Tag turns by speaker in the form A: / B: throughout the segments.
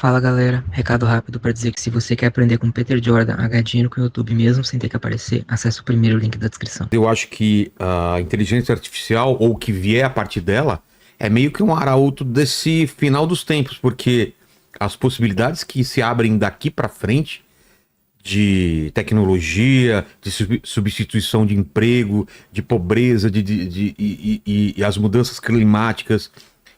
A: Fala galera, recado rápido para dizer que se você quer aprender com Peter Jordan a ganhar dinheiro com o YouTube mesmo sem ter que aparecer, acesse o primeiro link da descrição.
B: Eu acho que a inteligência artificial, ou o que vier a partir dela, é meio que um arauto desse final dos tempos, porque as possibilidades que se abrem daqui para frente de tecnologia, de substituição de emprego, de pobreza, e as mudanças climáticas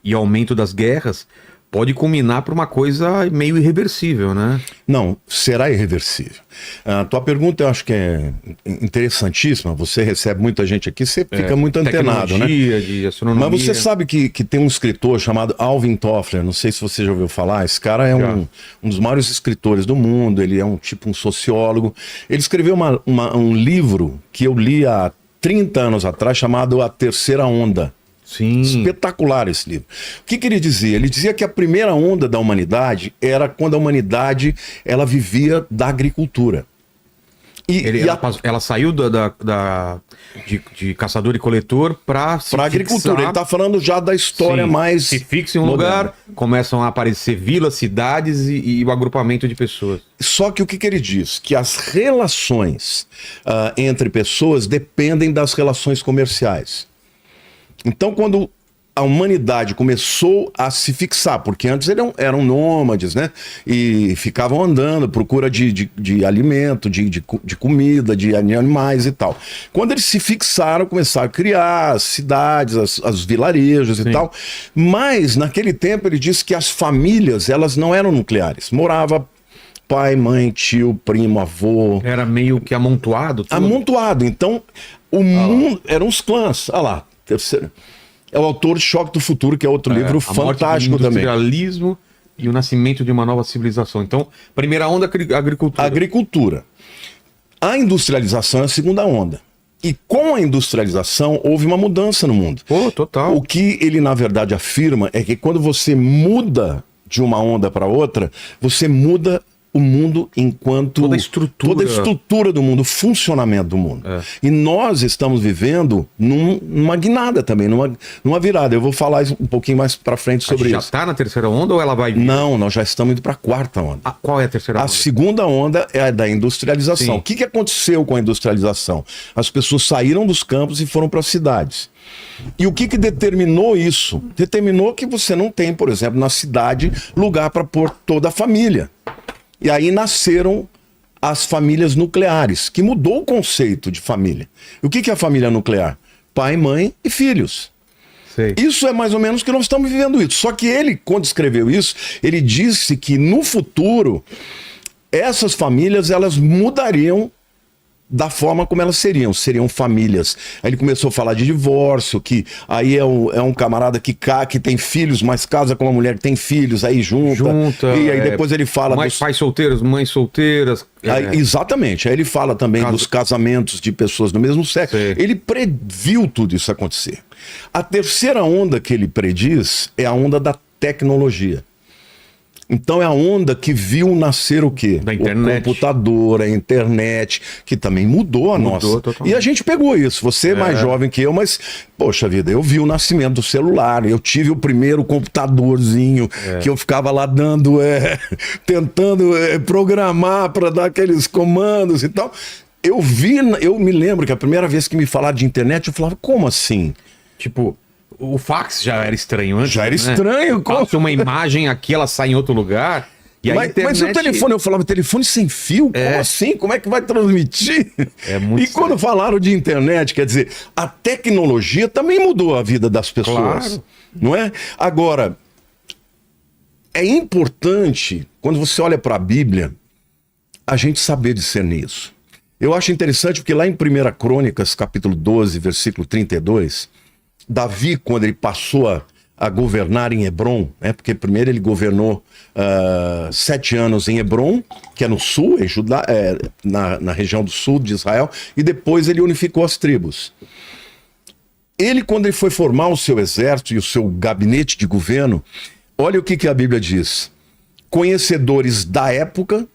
B: e aumento das guerras, pode culminar para uma coisa meio irreversível, né?
C: Não, será irreversível. A tua pergunta eu acho que é interessantíssima. Você recebe muita gente aqui, você fica muito antenado, né?
B: De astronomia.
C: Mas você sabe que tem um escritor chamado Alvin Toffler, não sei se você já ouviu falar, esse cara é um dos maiores escritores do mundo, ele é um sociólogo. Ele escreveu um livro que eu li há 30 anos atrás, chamado A Terceira Onda.
B: Sim.
C: Espetacular esse livro. O que ele dizia? Ele dizia que a primeira onda da humanidade era quando a humanidade ela vivia da agricultura.
B: Ela saiu de caçador e coletor para
C: agricultura. Ele está falando já da história mais.
B: Se fixa em um lugar, começam a aparecer vilas, cidades e o agrupamento de pessoas.
C: Só que o que ele diz? Que as relações entre pessoas dependem das relações comerciais. Então, quando a humanidade começou a se fixar, porque antes eram nômades, né? E ficavam andando à procura de alimento, de comida, de animais e tal. Quando eles se fixaram, começaram a criar as cidades, as vilarejos e tal. Mas, naquele tempo, ele disse que as famílias, elas não eram nucleares. Morava pai, mãe, tio, primo, avô.
B: Era meio que amontoado? Tudo.
C: Amontoado. Então, o mundo... Eram os clãs. Olha lá. Terceiro. É o autor de Choque do Futuro, que é outro livro fantástico também. O
B: industrialismo e o nascimento de uma nova civilização. Então, primeira onda, agricultura.
C: Agricultura. A industrialização é a segunda onda. E com a industrialização, houve uma mudança no mundo.
B: Pô, total.
C: O que ele, na verdade, afirma é que quando você muda de uma onda para outra, você muda o mundo enquanto...
B: Toda a estrutura
C: do mundo, o funcionamento do mundo. E nós estamos vivendo numa guinada também, numa virada. Eu vou falar um pouquinho mais para frente sobre isso.
B: Já está na terceira onda ou ela vai vir?
C: Não, nós já estamos indo para a quarta onda.
B: Qual é a terceira onda?
C: A segunda onda é a da industrialização. Sim. O que aconteceu com a industrialização? As pessoas saíram dos campos e foram para as cidades. E o que determinou isso? Determinou que você não tem, por exemplo, na cidade, lugar para pôr toda a família. E aí nasceram as famílias nucleares, que mudou o conceito de família. E o que é a família nuclear? Pai, mãe e filhos.
B: Sei.
C: Isso é mais ou menos que nós estamos vivendo isso. Só que ele, quando escreveu isso, ele disse que no futuro, essas famílias elas mudariam da forma como elas seriam famílias. Aí ele começou a falar de divórcio, que aí é um camarada que tem filhos, mas casa com uma mulher que tem filhos, aí junta e aí depois ele fala
B: pais solteiros, mães solteiras.
C: Aí, exatamente, aí ele fala também dos casamentos de pessoas do mesmo sexo.
B: Sei.
C: Ele previu tudo isso acontecer. A terceira onda que ele prediz é a onda da tecnologia. Então é a onda que viu nascer o quê?
B: Da internet.
C: O computador, a internet, que também mudou a nossa.
B: Totalmente.
C: E a gente pegou isso. Você é mais jovem que eu, mas, poxa vida, eu vi o nascimento do celular. Eu tive o primeiro computadorzinho que eu ficava lá dando, tentando programar para dar aqueles comandos e tal. Eu me lembro que a primeira vez que me falaram de internet, eu falava, como assim?
B: Tipo... O fax já era estranho antes.
C: Já era estranho.
B: Passa uma imagem aqui, ela sai em outro lugar. E a internet...
C: Mas o telefone, eu falava, telefone sem fio? Como assim? Como é que vai transmitir?
B: É muito
C: E quando falaram de internet, quer dizer, a tecnologia também mudou a vida das pessoas.
B: Claro.
C: Não é? Agora, é importante, quando você olha para a Bíblia, a gente saber discernir isso. Eu acho interessante porque lá em 1 Crônicas, capítulo 12, versículo 32... Davi, quando ele passou a governar em Hebrom, porque primeiro ele governou 7 anos em Hebrom, que é no sul, em Judá, na região do sul de Israel, e depois ele unificou as tribos. Ele, quando ele foi formar o seu exército e o seu gabinete de governo, olha o que a Bíblia diz. Conhecedores da época,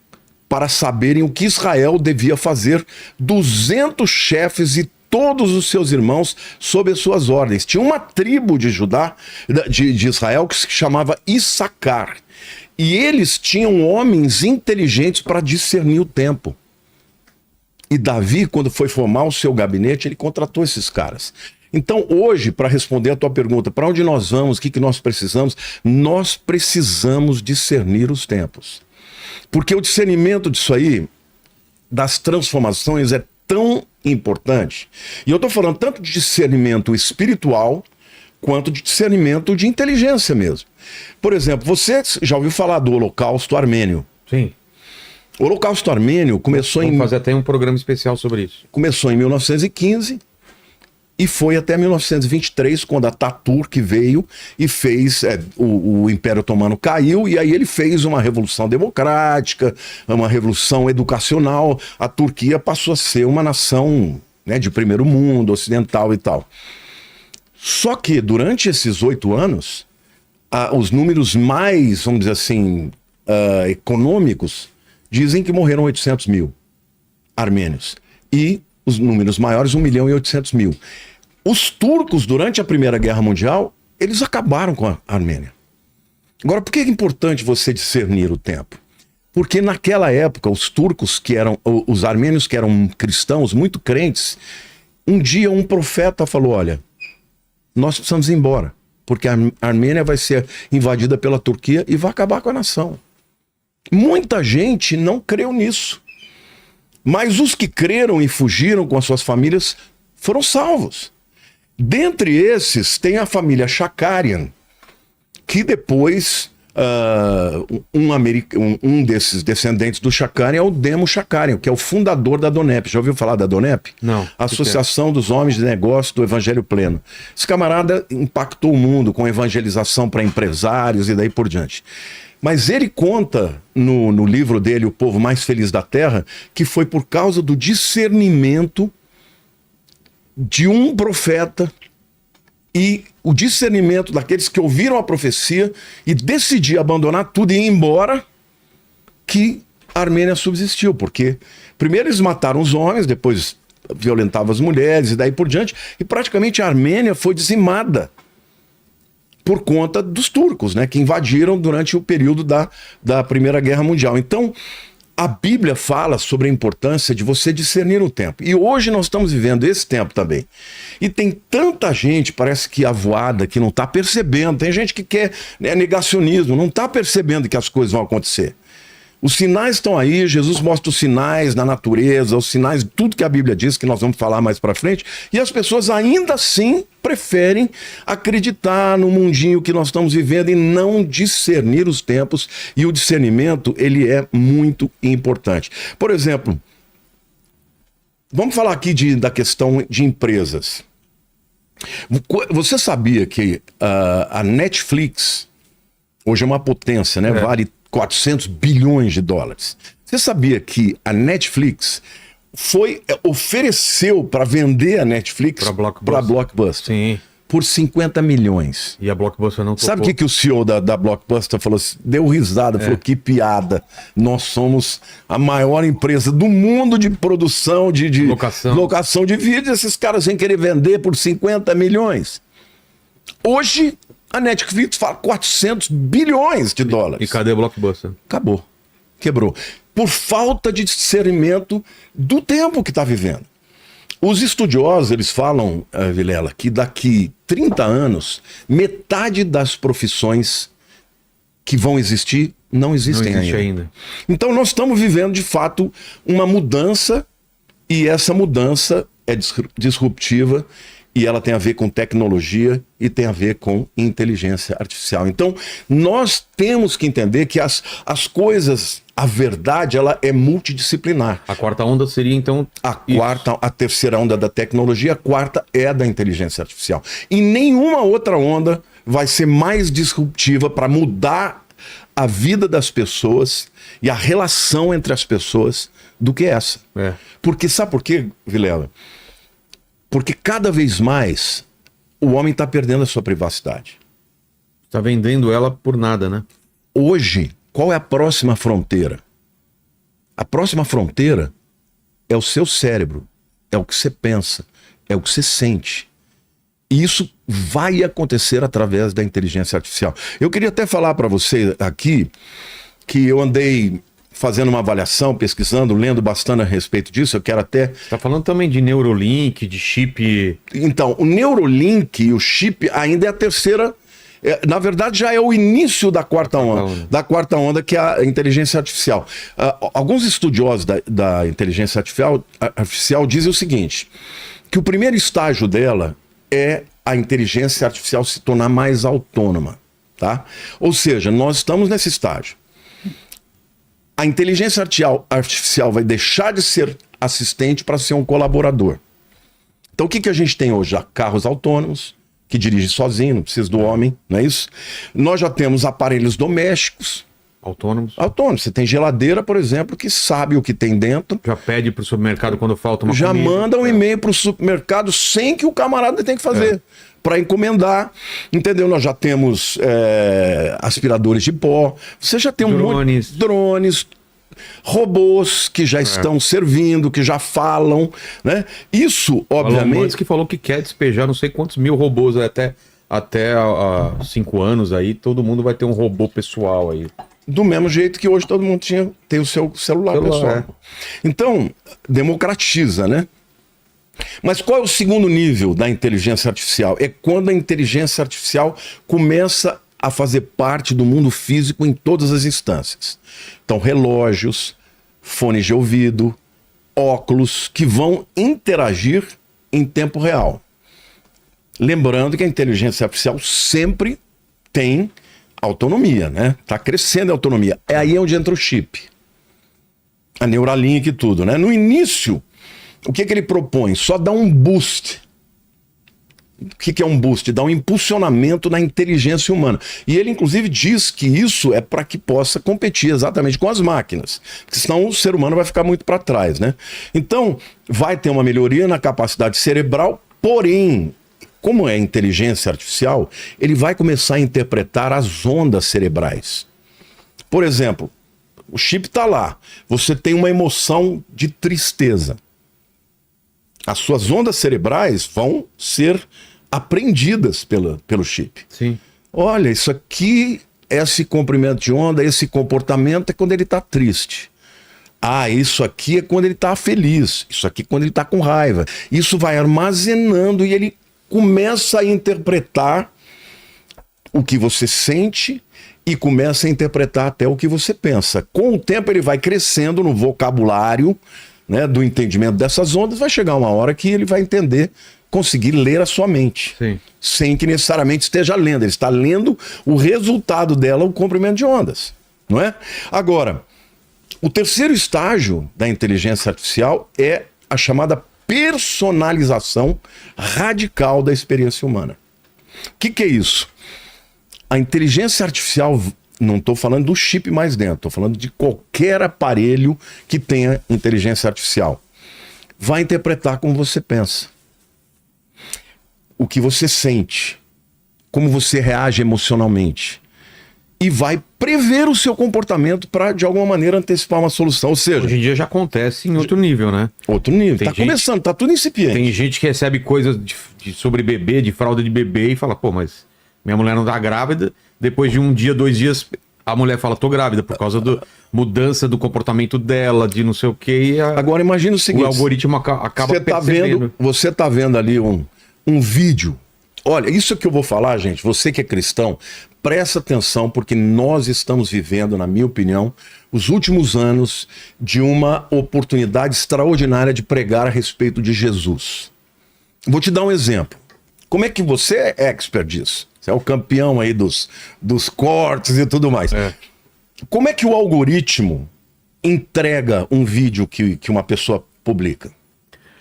C: para saberem o que Israel devia fazer, 200 chefes e todos os seus irmãos sob as suas ordens. Tinha uma tribo de Judá, de Israel, que se chamava Issacar. E eles tinham homens inteligentes para discernir o tempo. E Davi, quando foi formar o seu gabinete, ele contratou esses caras. Então, hoje, para responder a tua pergunta, para onde nós vamos, o que nós precisamos? Nós precisamos discernir os tempos. Porque o discernimento disso aí, das transformações, é tão importante. E eu estou falando tanto de discernimento espiritual, quanto de discernimento de inteligência mesmo. Por exemplo, você já ouviu falar do Holocausto Armênio?
B: Sim.
C: O Holocausto Armênio começou
B: Vamos fazer até um programa especial sobre isso.
C: Começou em 1915 e foi até 1923, quando a Ataturk veio e fez... o Império Otomano caiu, e aí ele fez uma revolução democrática, uma revolução educacional. A Turquia passou a ser uma nação, né, de primeiro mundo, ocidental e tal. Só que durante esses 8 anos, os números mais, vamos dizer assim, econômicos, dizem que morreram 800 mil armênios. E os números maiores, 1.800.000. Os turcos, durante a Primeira Guerra Mundial, eles acabaram com a Armênia. Agora, por que é importante você discernir o tempo? Porque naquela época, os turcos, os armênios que eram cristãos, muito crentes, um dia um profeta falou, olha, nós precisamos ir embora, porque a Armênia vai ser invadida pela Turquia e vai acabar com a nação. Muita gente não creu nisso. Mas os que creram e fugiram com as suas famílias foram salvos. Dentre esses, tem a família Shakarian, que depois, um desses descendentes do Shakarian é o Demo Shakarian, que é o fundador da DONEP. Já ouviu falar da DONEP?
B: Não.
C: Associação dos Homens de Negócio do Evangelho Pleno. Esse camarada impactou o mundo com evangelização para empresários e daí por diante. Mas ele conta no livro dele, O Povo Mais Feliz da Terra, que foi por causa do discernimento de um profeta e o discernimento daqueles que ouviram a profecia e decidiram abandonar tudo e ir embora, que a Armênia subsistiu. Porque primeiro eles mataram os homens, depois violentavam as mulheres e daí por diante, e praticamente a Armênia foi dizimada por conta dos turcos, né, que invadiram durante o período da Primeira Guerra Mundial. Então, a Bíblia fala sobre a importância de você discernir o tempo. E hoje nós estamos vivendo esse tempo também. E tem tanta gente, parece que avoada, que não está percebendo. Tem gente que quer, né, negacionismo, não está percebendo que as coisas vão acontecer. Os sinais estão aí, Jesus mostra os sinais na natureza, os sinais de tudo que a Bíblia diz, que nós vamos falar mais pra frente, e as pessoas ainda assim preferem acreditar no mundinho que nós estamos vivendo e não discernir os tempos, e o discernimento, ele é muito importante. Por exemplo, vamos falar aqui da questão de empresas. Você sabia que a Netflix, hoje é uma potência, né? Vale 400 bilhões de dólares. Você sabia que a Netflix ofereceu para vender a Netflix para Blockbuster
B: Sim.
C: por 50 milhões.
B: E a Blockbuster não topou.
C: Sabe o que o CEO da Blockbuster falou? Deu risada, falou, que piada. Nós somos a maior empresa do mundo de produção, de locação de vídeos. Esses caras vêm querer vender por 50 milhões. Hoje, a Netflix fala 400 bilhões de dólares.
B: E cadê a Blockbuster?
C: Acabou. Quebrou. Por falta de discernimento do tempo que está vivendo. Os estudiosos, eles falam, Vilela, que daqui 30 anos, metade das profissões que vão existir não existem ainda. Então nós estamos vivendo, de fato, uma mudança, e essa mudança é disruptiva, e ela tem a ver com tecnologia e tem a ver com inteligência artificial. Então, nós temos que entender que as coisas, a verdade, ela é multidisciplinar.
B: A quarta onda seria, então...
C: A terceira onda da tecnologia, a quarta é a da inteligência artificial. E nenhuma outra onda vai ser mais disruptiva para mudar a vida das pessoas e a relação entre as pessoas do que essa. Porque, sabe por quê, Vilela? Porque cada vez mais o homem está perdendo a sua privacidade.
B: Está vendendo ela por nada, né?
C: Hoje, qual é a próxima fronteira? A próxima fronteira é o seu cérebro, é o que você pensa, é o que você sente. E isso vai acontecer através da inteligência artificial. Eu queria até falar para você aqui que eu andei fazendo uma avaliação, pesquisando, lendo bastante a respeito disso. Eu quero até...
B: Você tá falando também de Neurolink, de chip...
C: Então, o Neurolink e o chip ainda é a terceira... na verdade, já é o início da quarta onda. Da quarta onda, que é a inteligência artificial. Alguns estudiosos da inteligência artificial dizem o seguinte, que o primeiro estágio dela é a inteligência artificial se tornar mais autônoma, tá? Ou seja, nós estamos nesse estágio. A inteligência artificial vai deixar de ser assistente para ser um colaborador. Então, o que a gente tem hoje? Já carros autônomos, que dirige sozinho, não precisa do homem, não é isso? Nós já temos aparelhos domésticos.
B: Autônomos.
C: Autônomos. Você tem geladeira, por exemplo, que sabe o que tem dentro.
B: Já pede para o supermercado quando falta uma
C: já
B: comida.
C: Manda um e-mail para o supermercado sem que o camarada tenha que fazer. Para encomendar, entendeu? Nós já temos aspiradores de pó. Você já tem drones, robôs que já estão servindo, que já falam, né? Isso, obviamente...
B: Antes que falou que quer despejar não sei quantos mil robôs até há 5 anos aí, todo mundo vai ter um robô pessoal aí.
C: Do mesmo jeito que hoje todo mundo tem o seu celular pessoal. Então, democratiza, né? Mas qual é o segundo nível da inteligência artificial? É quando a inteligência artificial começa a fazer parte do mundo físico em todas as instâncias. Então, relógios, fones de ouvido, óculos, que vão interagir em tempo real. Lembrando que a inteligência artificial sempre tem autonomia, né? Está crescendo a autonomia. É aí onde entra o chip. A Neuralink e tudo, né? No início, o que ele propõe? Só dá um boost. O que é um boost? Dá um impulsionamento na inteligência humana. E ele, inclusive, diz que isso é para que possa competir exatamente com as máquinas. Porque senão o ser humano vai ficar muito para trás, né? Então, vai ter uma melhoria na capacidade cerebral, porém, como é inteligência artificial, ele vai começar a interpretar as ondas cerebrais. Por exemplo, o chip está lá. Você tem uma emoção de tristeza. As suas ondas cerebrais vão ser apreendidas pelo chip.
B: Sim.
C: Olha, isso aqui, esse comprimento de onda, esse comportamento é quando ele está triste. Ah, isso aqui é quando ele está feliz. Isso aqui é quando ele está com raiva. Isso vai armazenando e ele começa a interpretar o que você sente e começa a interpretar até o que você pensa. Com o tempo ele vai crescendo no vocabulário, né, do entendimento dessas ondas, vai chegar uma hora que ele vai entender, conseguir ler a sua mente.
B: Sim.
C: Sem que necessariamente esteja lendo. Ele está lendo o resultado dela, o comprimento de ondas. Não é? Agora, o terceiro estágio da inteligência artificial é a chamada personalização radical da experiência humana. O que é isso? A inteligência artificial... Não estou falando do chip mais dentro, estou falando de qualquer aparelho que tenha inteligência artificial. Vai interpretar como você pensa, o que você sente, como você reage emocionalmente. E vai prever o seu comportamento para, de alguma maneira, antecipar uma solução. Ou seja...
B: Hoje em dia já acontece em outro nível, né?
C: Outro nível. Está começando, está tudo incipiente.
B: Tem gente que recebe coisas sobre bebê, de fralda de bebê, e fala, pô, mas minha mulher não tá grávida... Depois de 1 dia, 2 dias, a mulher fala, tô grávida, por causa da mudança do comportamento dela, de não sei o quê.
C: Agora imagina o seguinte...
B: O algoritmo acaba percebendo.
C: Você tá vendo ali um vídeo. Olha, isso que eu vou falar, gente, você que é cristão, presta atenção, porque nós estamos vivendo, na minha opinião, os últimos anos de uma oportunidade extraordinária de pregar a respeito de Jesus. Vou te dar um exemplo. Como é que você é expert disso? Você é o campeão aí dos cortes e tudo mais. Como é que o algoritmo entrega um vídeo que uma pessoa publica?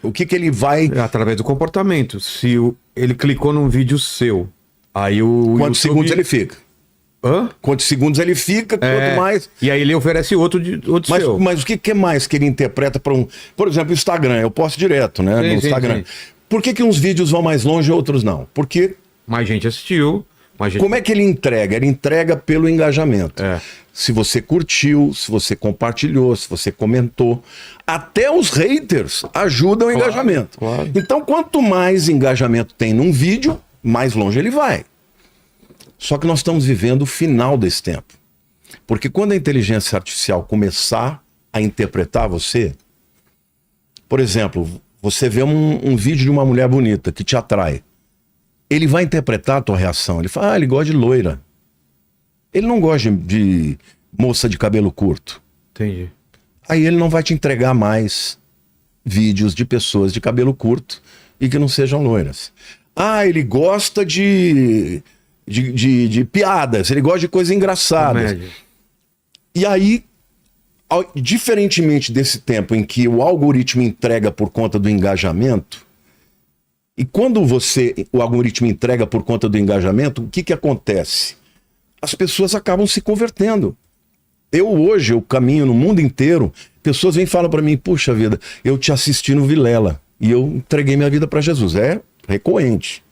C: O que ele vai...
B: Através do comportamento. Se ele clicou num vídeo seu, aí o
C: Quantos
B: YouTube...
C: segundos ele fica?
B: Hã?
C: Quantos segundos ele fica, quanto mais...
B: E aí ele oferece outro seu.
C: Mas o que mais que ele interpreta para um... Por exemplo, o Instagram. Eu posto direto, né? No Instagram.
B: Sim.
C: Por que uns vídeos vão mais longe e outros não? Porque...
B: Mais gente assistiu,
C: Como é que ele entrega? Ele entrega pelo engajamento. Se você curtiu, se você compartilhou, se você comentou. Até os haters ajudam o engajamento.
B: Claro.
C: Então, quanto mais engajamento tem num vídeo, mais longe ele vai. Só que nós estamos vivendo o final desse tempo. Porque quando a inteligência artificial começar a interpretar você, por exemplo, você vê um vídeo de uma mulher bonita que te atrai. Ele vai interpretar a tua reação. Ele fala, ele gosta de loira. Ele não gosta de moça de cabelo curto.
B: Entendi.
C: Aí ele não vai te entregar mais vídeos de pessoas de cabelo curto e que não sejam loiras. Ele gosta de piadas, ele gosta de coisas engraçadas.
B: Comédia.
C: E aí, diferentemente desse tempo em que o algoritmo entrega por conta do engajamento, e quando o algoritmo entrega por conta do engajamento, o que acontece? As pessoas acabam se convertendo. Hoje, eu caminho no mundo inteiro, pessoas vêm e falam para mim, puxa vida, eu te assisti no Vilela e eu entreguei minha vida para Jesus. É recorrente.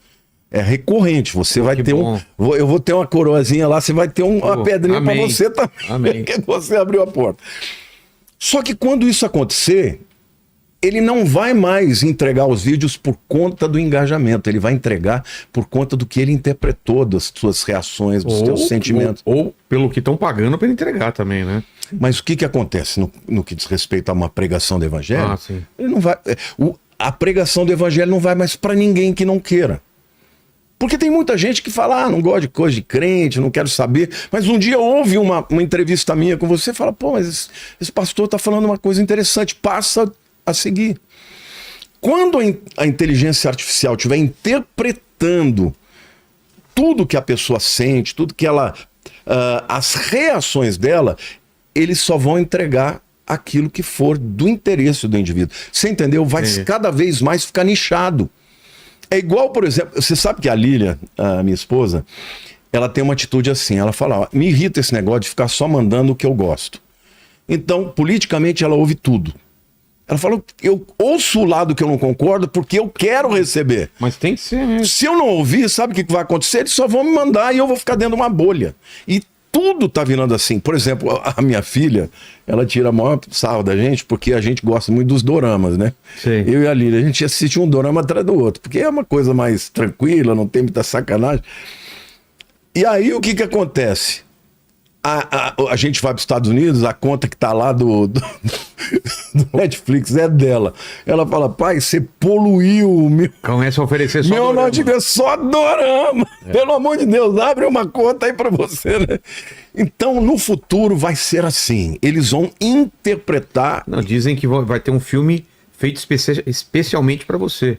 C: É recorrente. Você vai ter eu vou ter uma coroazinha lá, você vai ter uma pedrinha para você também.
B: Amém.
C: Porque você abriu a porta. Só que quando isso acontecer, ele não vai mais entregar os vídeos por conta do engajamento, ele vai entregar por conta do que ele interpretou, das suas reações, dos seus sentimentos.
B: Ou pelo que estão pagando para entregar também, né?
C: Mas o que acontece no que diz respeito a uma pregação do evangelho?
B: Sim.
C: Ele não vai, a pregação do evangelho não vai mais para ninguém que não queira. Porque tem muita gente que fala, não gosto de coisa de crente, não quero saber. Mas um dia houve uma entrevista minha com você e fala, mas esse pastor está falando uma coisa interessante, passa a seguir. Quando a inteligência artificial estiver interpretando tudo que a pessoa sente, tudo que ela... as reações dela, eles só vão entregar aquilo que for do interesse do indivíduo. Você entendeu? Vai cada vez mais ficar nichado. É igual, por exemplo, você sabe que a Lília, a minha esposa, ela tem uma atitude assim, ela fala, me irrita esse negócio de ficar só mandando o que eu gosto. Então, politicamente, ela ouve tudo. Ela falou, eu ouço o lado que eu não concordo porque eu quero receber.
B: Mas tem que ser mesmo.
C: Se eu não ouvir, sabe o que vai acontecer? Eles só vão me mandar e eu vou ficar dentro de uma bolha. E tudo tá virando assim. Por exemplo, a minha filha, ela tira a maior sarro da gente porque a gente gosta muito dos doramas, né?
B: Sim.
C: Eu e a Lília, a gente assiste um dorama atrás do outro, porque é uma coisa mais tranquila, não tem muita sacanagem. E aí o que acontece? A gente vai para os Estados Unidos, a conta que tá lá do Netflix é dela. Ela fala, pai, você poluiu o meu...
B: Começa a oferecer só
C: Meu nome é só dorama. Pelo amor de Deus, abre uma conta aí para você, né? Então, no futuro vai ser assim. Eles vão interpretar...
B: Não, dizem que vai ter um filme feito especialmente para você.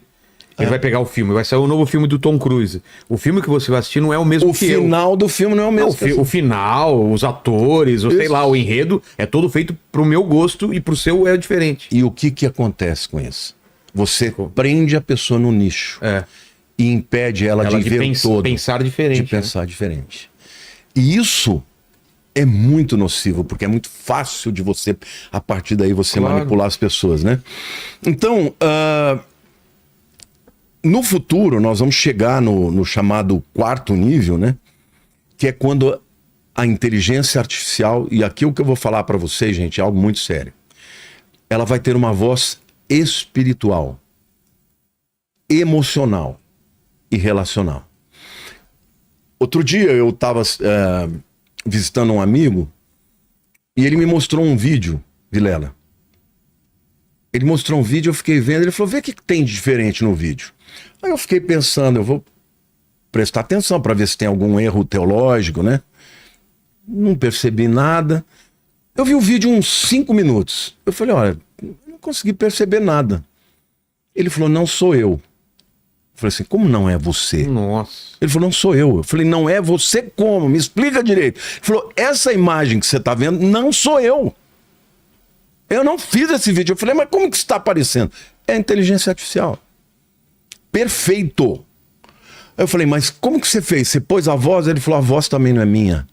B: Ele vai pegar o filme, vai sair o novo filme do Tom Cruise. O filme que você vai assistir não é o mesmo que eu.
C: O final do filme não é o mesmo.
B: Não, o final, os atores, sei lá, o enredo, é todo feito pro meu gosto e pro seu é diferente.
C: E o que acontece com isso? Você prende a pessoa no nicho e impede ela de ver o todo.
B: Pensar diferente.
C: De pensar diferente. E isso é muito nocivo, porque é muito fácil de você, a partir daí, você manipular as pessoas, né? Então... no futuro, nós vamos chegar no chamado quarto nível, né? Que é quando a inteligência artificial, e aqui o que eu vou falar para vocês, gente, é algo muito sério. Ela vai ter uma voz espiritual, emocional e relacional. Outro dia eu estava visitando um amigo e ele me mostrou um vídeo, Vilela. Ele mostrou um vídeo, eu fiquei vendo, ele falou, vê o que tem de diferente no vídeo. Aí eu fiquei pensando, eu vou prestar atenção para ver se tem algum erro teológico, né? Não percebi nada. Eu vi o vídeo uns 5 minutos. Eu falei, olha, não consegui perceber nada. Ele falou, não sou eu. Eu falei assim, como não é você?
B: Nossa.
C: Ele falou, não sou eu. Eu falei, não é você como? Me explica direito. Ele falou, essa imagem que você está vendo não sou eu. Eu não fiz esse vídeo. Eu falei, mas como que está aparecendo? É a inteligência artificial. Perfeito. Eu falei, mas como que você fez? Você pôs a voz? Ele falou, a voz também não é minha.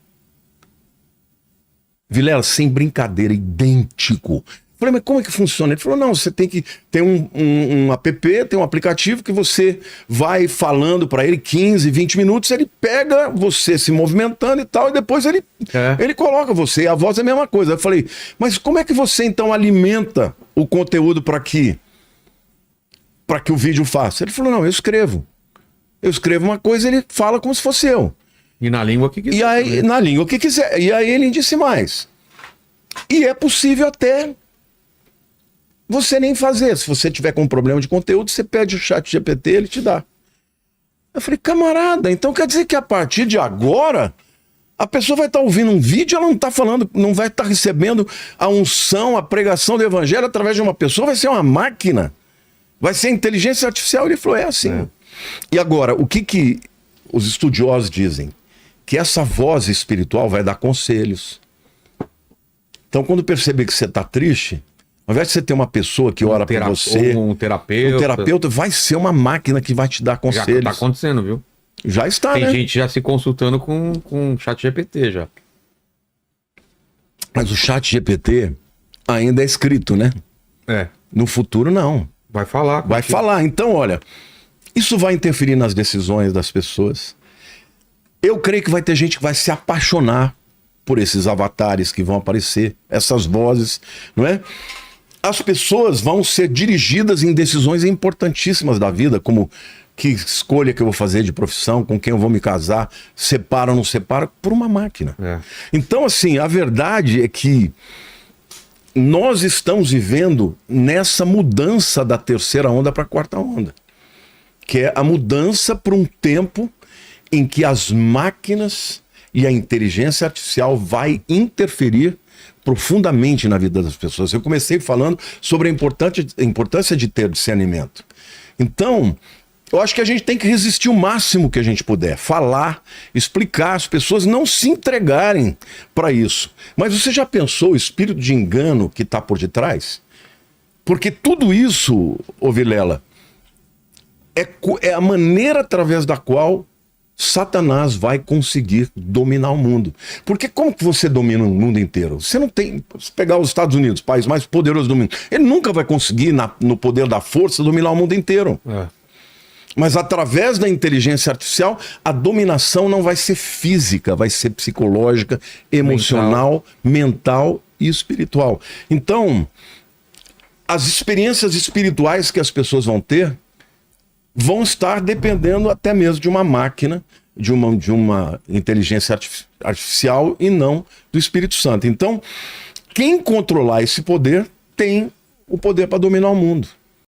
C: Vilela, sem brincadeira, idêntico. Falei, mas como é que funciona? Ele falou, não, você tem que ter um app, tem um aplicativo que você vai falando para ele 15, 20 minutos, ele pega você se movimentando e tal, e depois ele coloca você, e a voz é a mesma coisa. Eu falei, mas como é que você então alimenta o conteúdo para que o vídeo faça? Ele falou, não, eu escrevo. Eu escrevo uma coisa, ele fala como se fosse eu.
B: E na língua que quiser.
C: E aí, na língua que quiser. E aí ele disse mais. E é possível até você nem fazer. Se você tiver com um problema de conteúdo, você pede o ChatGPT, ele te dá. Eu falei, camarada, então quer dizer que a partir de agora, a pessoa vai estar ouvindo um vídeo, ela não está falando, não vai estar recebendo a unção, a pregação do evangelho através de uma pessoa, vai ser uma máquina. Vai ser inteligência artificial. Ele falou, é assim. É. E agora, o que os estudiosos dizem? Que essa voz espiritual vai dar conselhos. Então, quando perceber que você está triste, ao invés de você ter uma pessoa que ora por você,
B: um terapeuta,
C: vai ser uma máquina que vai te dar conselhos. Já
B: está acontecendo, viu?
C: Já está,
B: Tem
C: né?
B: gente já se consultando com o ChatGPT já.
C: Mas o ChatGPT ainda é escrito, né?
B: É.
C: No futuro, não.
B: Vai falar.
C: Vai falar. Então, olha, isso vai interferir nas decisões das pessoas. Eu creio que vai ter gente que vai se apaixonar por esses avatares que vão aparecer, essas vozes, não é? As pessoas vão ser dirigidas em decisões importantíssimas da vida, como que escolha que eu vou fazer de profissão, com quem eu vou me casar, separo ou não separo, por uma máquina. É. Então, assim, a verdade é que nós estamos vivendo nessa mudança da terceira onda para a quarta onda, que é a mudança para um tempo em que as máquinas e a inteligência artificial vai interferir profundamente na vida das pessoas. Eu comecei falando sobre a importância de ter discernimento. Então, eu acho que a gente tem que resistir o máximo que a gente puder, falar, explicar, as pessoas não se entregarem para isso. Mas você já pensou o espírito de engano que está por detrás? Porque tudo isso, ô Vilela, é a maneira através da qual Satanás vai conseguir dominar o mundo. Porque como que você domina o mundo inteiro? Você não tem... Se pegar os Estados Unidos, o país mais poderoso do mundo, ele nunca vai conseguir, no poder da força, dominar o mundo inteiro. É. Mas através da inteligência artificial, a dominação não vai ser física, vai ser psicológica, emocional, mental e espiritual. Então, as experiências espirituais que as pessoas vão ter vão estar dependendo até mesmo de uma máquina, de uma inteligência artificial e não do Espírito Santo. Então, quem controlar esse poder tem o poder para dominar o mundo.